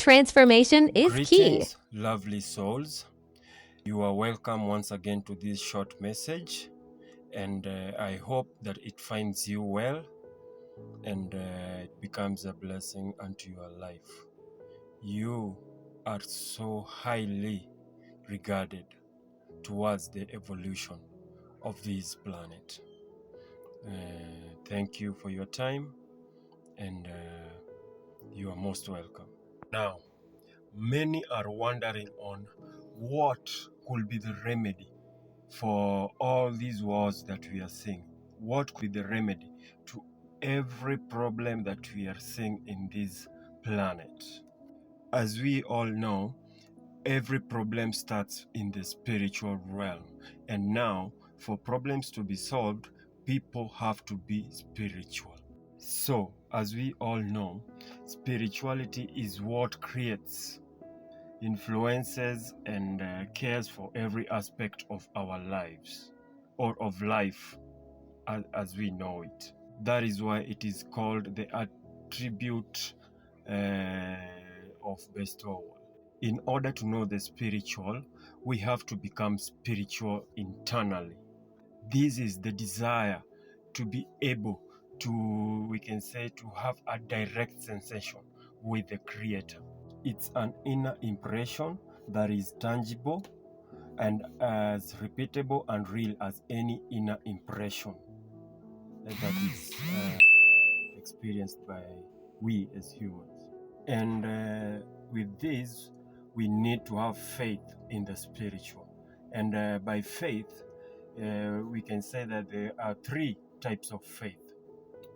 Transformation is key. Greetings, lovely souls. You are welcome once again to this short message, and I hope that it finds you well and it becomes a blessing unto your life. You are so highly regarded towards the evolution of this planet. Thank you for your time, and you are most welcome. Now, many are wondering on what could be the remedy for all these wars that we are seeing. What could be the remedy to every problem that we are seeing in this planet? As we all know, every problem starts in the spiritual realm. And now, for problems to be solved, people have to be spiritual. So, as we all know, spirituality is what creates, influences, and cares for every aspect of our lives, or of life as we know it. That is why it is called the attribute of bestowal. In order to know the spiritual, we have to become spiritual internally. This is the desire to be able to, we can say, to have a direct sensation with the Creator. It's an inner impression that is tangible and as repeatable and real as any inner impression that is experienced by we as humans. And with this, we need to have faith in the spiritual. And by faith, we can say that there are three types of faith.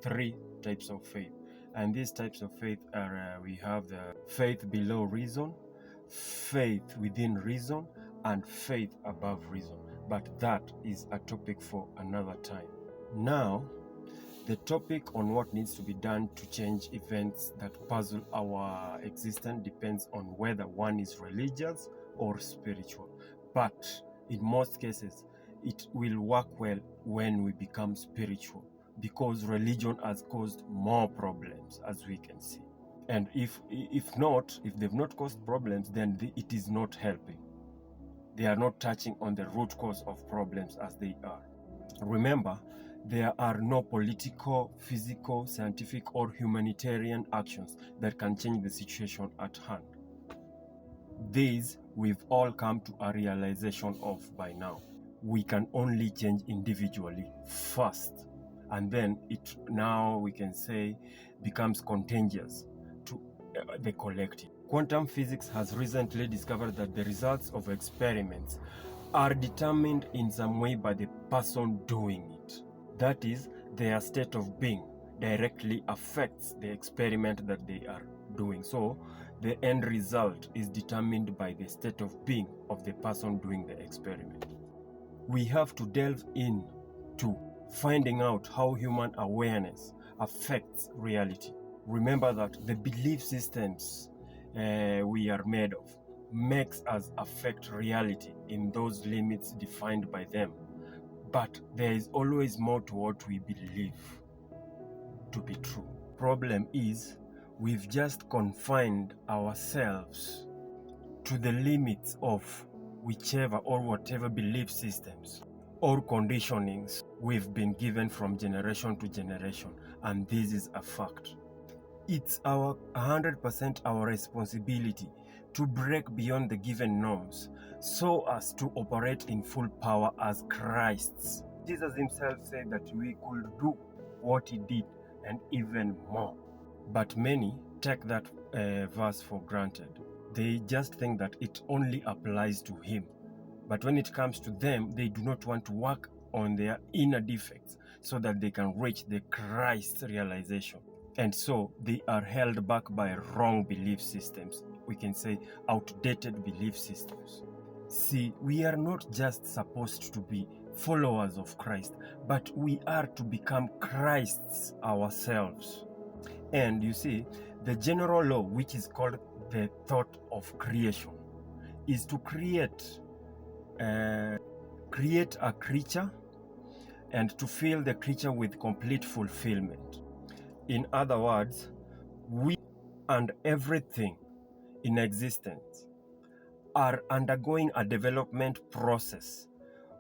Three types of faith. And these types of faith are we have the faith below reason, faith within reason, and faith above reason. But that is a topic for another time. Now, the topic on what needs to be done to change events that puzzle our existence depends on whether one is religious or spiritual. But in most cases, it will work well when we become spiritual, because religion has caused more problems, as we can see. And if they've not caused problems, then it is not helping. They are not touching on the root cause of problems as they are. Remember, there are no political, physical, scientific, or humanitarian actions that can change the situation at hand. These we've all come to a realization of by now. We can only change individually first, and then it now, we can say, becomes contagious to the collective. Quantum physics has recently discovered that the results of experiments are determined in some way by the person doing it. That is, their state of being directly affects the experiment that they are doing. So the end result is determined by the state of being of the person doing the experiment. We have to delve into finding out how human awareness affects reality. Remember that the belief systems we are made of makes us affect reality in those limits defined by them. But there is always more to what we believe to be true. Problem is, we've just confined ourselves to the limits of whichever or whatever belief systems or conditionings we've been given from generation to generation, and this is a fact. It's 100% our responsibility to break beyond the given norms so as to operate in full power as Christs. Jesus himself said that we could do what he did and even more. But many take that verse for granted. They just think that it only applies to him. But when it comes to them, they do not want to work on their inner defects so that they can reach the Christ realization. And so they are held back by wrong belief systems. We can say outdated belief systems. See, we are not just supposed to be followers of Christ, but we are to become Christs ourselves. And you see, the general law, which is called the thought of creation, is to create a creature and to fill the creature with complete fulfillment. In other words, we and everything in existence are undergoing a development process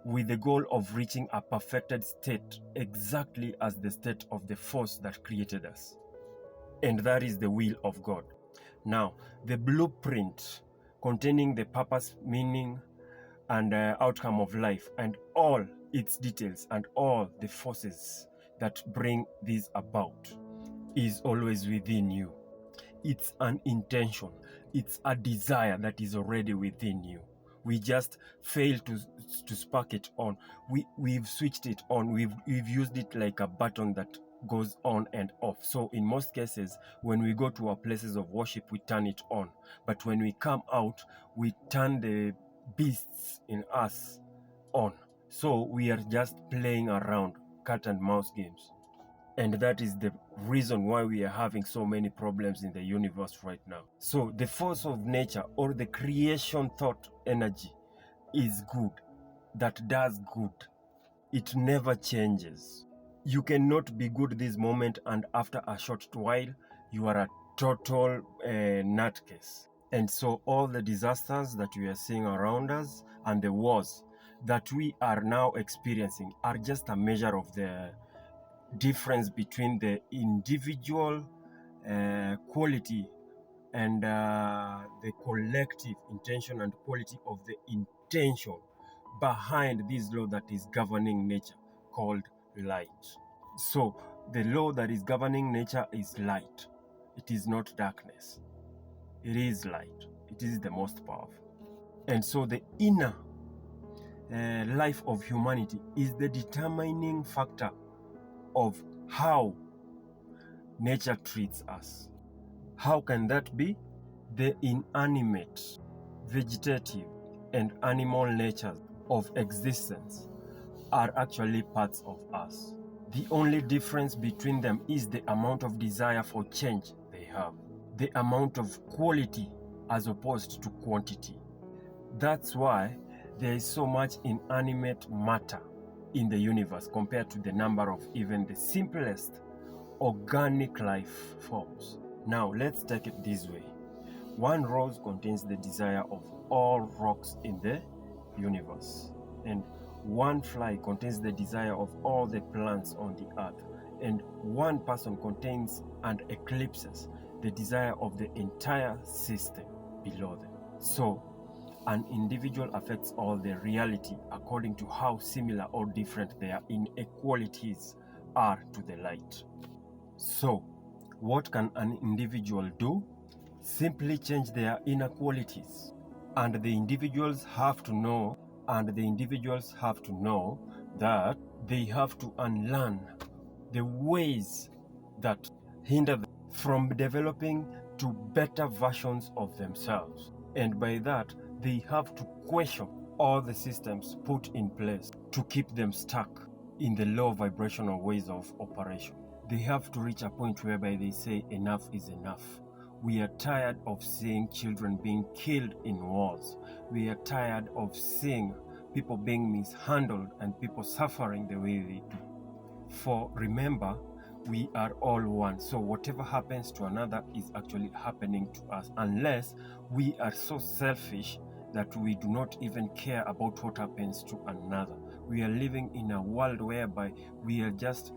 with the goal of reaching a perfected state exactly as the state of the force that created us. And that is the will of God. Now, the blueprint containing the purpose, meaning, and outcome of life, and all its details and all the forces that bring this about is always within you. It's an intention, it's a desire that is already within you. We just fail to spark it on. We've switched it on. We've used it like a button that goes on and off. So in most cases, when we go to our places of worship, we turn it on. But when we come out, we turn the beasts in us on. So we are just playing around, cat and mouse games. And that is the reason why we are having so many problems in the universe right now. So the force of nature, or the creation thought energy, is good, that does good. It never changes. You cannot be good this moment and after a short while, you are a total nutcase. And so all the disasters that we are seeing around us and the wars that we are now experiencing are just a measure of the difference between the individual quality and the collective intention and quality of the intention behind this law that is governing nature, called light. So the law that is governing nature is light. It is not darkness. It is light. It is the most powerful. And so the inner life of humanity is the determining factor of how nature treats us. How can that be? The inanimate, vegetative, and animal natures of existence are actually parts of us. The only difference between them is the amount of desire for change they have, the amount of quality as opposed to quantity. That's why there is so much inanimate matter in the universe compared to the number of even the simplest organic life forms. Now let's take it this way. One rose contains the desire of all rocks in the universe, and one fly contains the desire of all the plants on the earth, and one person contains and eclipses the desire of the entire system below them. So an individual affects all the reality according to how similar or different their inequalities are to the light. So, what can an individual do? Simply change their inequalities. And the individuals have to know, that they have to unlearn the ways that hinder them from developing to better versions of themselves. And by that, they have to question all the systems put in place to keep them stuck in the low vibrational ways of operation. They have to reach a point whereby they say enough is enough. We are tired of seeing children being killed in wars. We are tired of seeing people being mishandled and people suffering the way they do. For remember, we are all one. So whatever happens to another is actually happening to us, unless we are so selfish that we do not even care about what happens to another. We are living in a world whereby we are just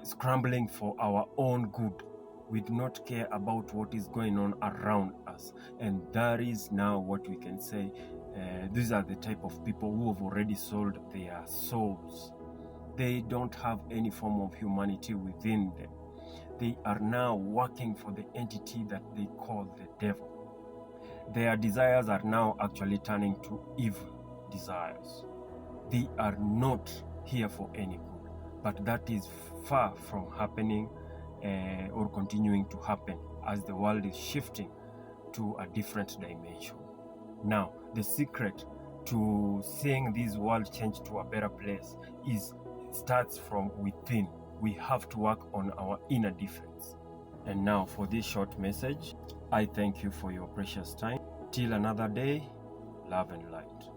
scrambling for our own good. We do not care about what is going on around us. And that is now what we can say. These are the type of people who have already sold their souls. They don't have any form of humanity within them. They are now working for the entity that they call the devil. Their desires are now actually turning to evil desires. They are not here for any good, but that is far from happening or continuing to happen as the world is shifting to a different dimension. Now, the secret to seeing this world change to a better place starts from within. We have to work on our inner defense. And now for this short message, I thank you for your precious time. Till another day, love and light.